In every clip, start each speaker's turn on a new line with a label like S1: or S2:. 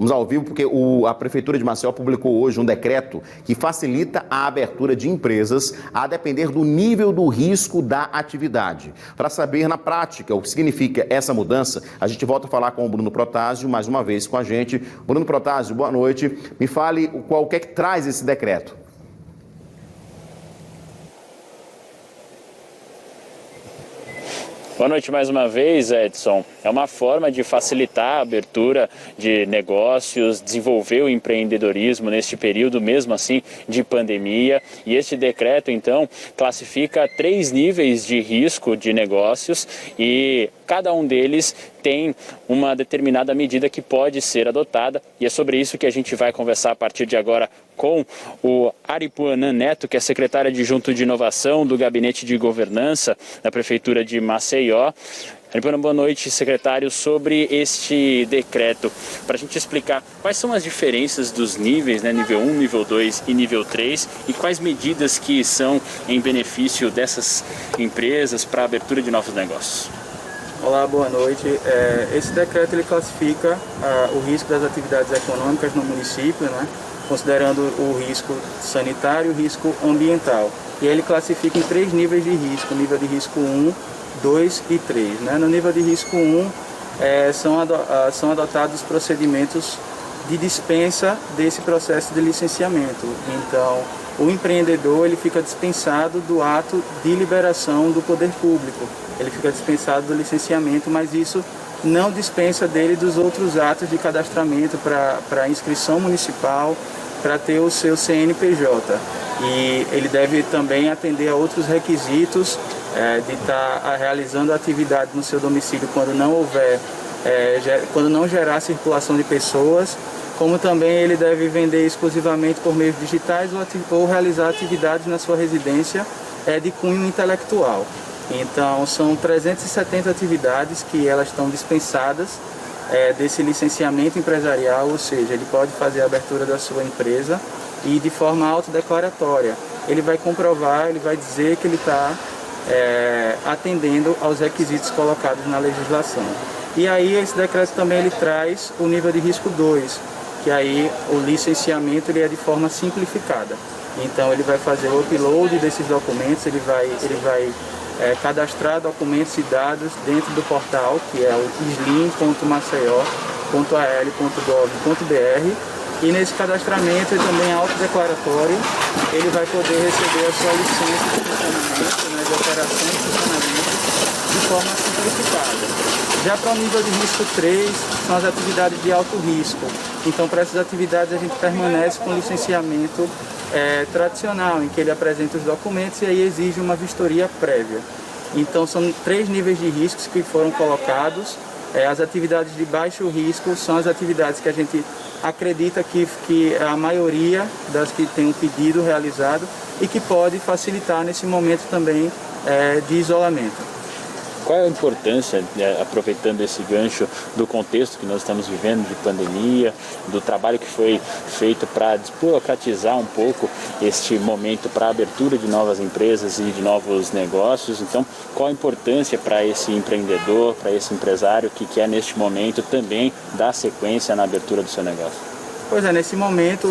S1: Vamos ao vivo porque a Prefeitura de Maceió publicou hoje um decreto que facilita a abertura de empresas a depender do nível do risco da atividade. Para saber na prática o que significa essa mudança, a gente volta a falar com o Bruno Protásio, mais uma vez com a gente. Bruno Protásio, boa noite. Me fale o que é que traz esse decreto.
S2: Boa noite mais uma vez, Edson. É uma forma de facilitar a abertura de negócios, desenvolver o empreendedorismo neste período, mesmo assim, de pandemia. E este decreto, então, classifica 3 níveis de risco de negócios e cada um deles tem uma determinada medida que pode ser adotada. E é sobre isso que a gente vai conversar a partir de agora com o Aripuanã Neto, que é secretário adjunto de inovação do Gabinete de Governança da Prefeitura de Maceió. Aripuanã, boa noite, secretário. Sobre este decreto, para a gente explicar quais são as diferenças dos níveis, né, nível 1, nível 2 e nível 3, e quais medidas que são em benefício dessas empresas para a abertura de novos negócios.
S3: Olá, boa noite. Esse decreto ele classifica o risco das atividades econômicas no município, né, considerando o risco sanitário e o risco ambiental. E ele classifica em 3 níveis de risco, nível de risco 1, 2 e 3. Né? No nível de risco 1, são adotados procedimentos de dispensa desse processo de licenciamento. Então, o empreendedor ele fica dispensado do ato de liberação do poder público. Ele fica dispensado do licenciamento, mas isso não dispensa dele dos outros atos de cadastramento para inscrição municipal, para ter o seu CNPJ. E ele deve também atender a outros requisitos de estar realizando atividade no seu domicílio quando não gerar circulação de pessoas, como também ele deve vender exclusivamente por meios digitais ou realizar atividades na sua residência de cunho intelectual. Então, são 370 atividades que elas estão dispensadas desse licenciamento empresarial, ou seja, ele pode fazer a abertura da sua empresa e de forma autodeclaratória. Ele vai comprovar, ele vai dizer que ele está atendendo aos requisitos colocados na legislação. E aí esse decreto também ele traz o nível de risco 2, que aí o licenciamento ele é de forma simplificada. Então ele vai fazer o upload desses documentos, ele vai cadastrar documentos e dados dentro do portal, que é o slim.maceió.al.gov.br, e nesse cadastramento e também autodeclaratório, ele vai poder receber a sua licença de funcionamento, né, de operação e funcionamento de forma simplificada. Já para o nível de risco 3, são as atividades de alto risco. Então, para essas atividades, a gente permanece com licenciamento tradicional, em que ele apresenta os documentos e aí exige uma vistoria prévia. Então, são 3 níveis de riscos que foram colocados. As atividades de baixo risco são as atividades que a gente acredita que a maioria das que tem um pedido realizado e que pode facilitar nesse momento também de isolamento.
S2: Qual é a importância, aproveitando esse gancho, do contexto que nós estamos vivendo de pandemia, do trabalho que foi feito para desburocratizar um pouco este momento para a abertura de novas empresas e de novos negócios? Então, qual a importância para esse empreendedor, para esse empresário que quer neste momento também dar sequência na abertura do seu negócio?
S3: Pois nesse momento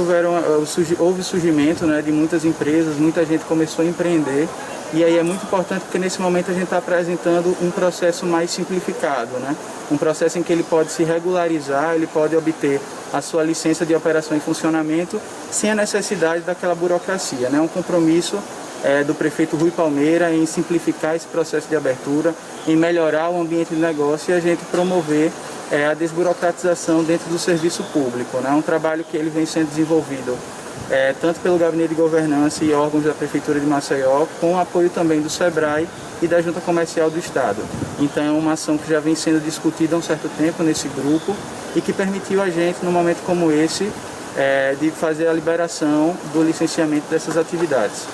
S3: houve surgimento, né, de muitas empresas, muita gente começou a empreender. E aí é muito importante porque nesse momento a gente está apresentando um processo mais simplificado, né? Um processo em que ele pode se regularizar, ele pode obter a sua licença de operação e funcionamento sem a necessidade daquela burocracia, né? Um compromisso do prefeito Rui Palmeira em simplificar esse processo de abertura, em melhorar o ambiente de negócio e a gente promover a desburocratização dentro do serviço público, né? Um trabalho que ele vem sendo desenvolvido tanto pelo Gabinete de Governança e órgãos da Prefeitura de Maceió, com o apoio também do SEBRAE e da Junta Comercial do Estado. Então é uma ação que já vem sendo discutida há um certo tempo nesse grupo e que permitiu a gente, num momento como esse, de fazer a liberação do licenciamento dessas atividades.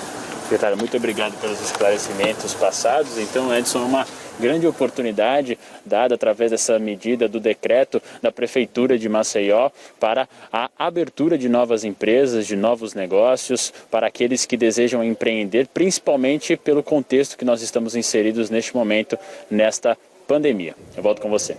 S2: Secretário, muito obrigado pelos esclarecimentos passados. Então, Edson, uma grande oportunidade dada através dessa medida do decreto da Prefeitura de Maceió para a abertura de novas empresas, de novos negócios, para aqueles que desejam empreender, principalmente pelo contexto que nós estamos inseridos neste momento, nesta pandemia. Eu volto com você.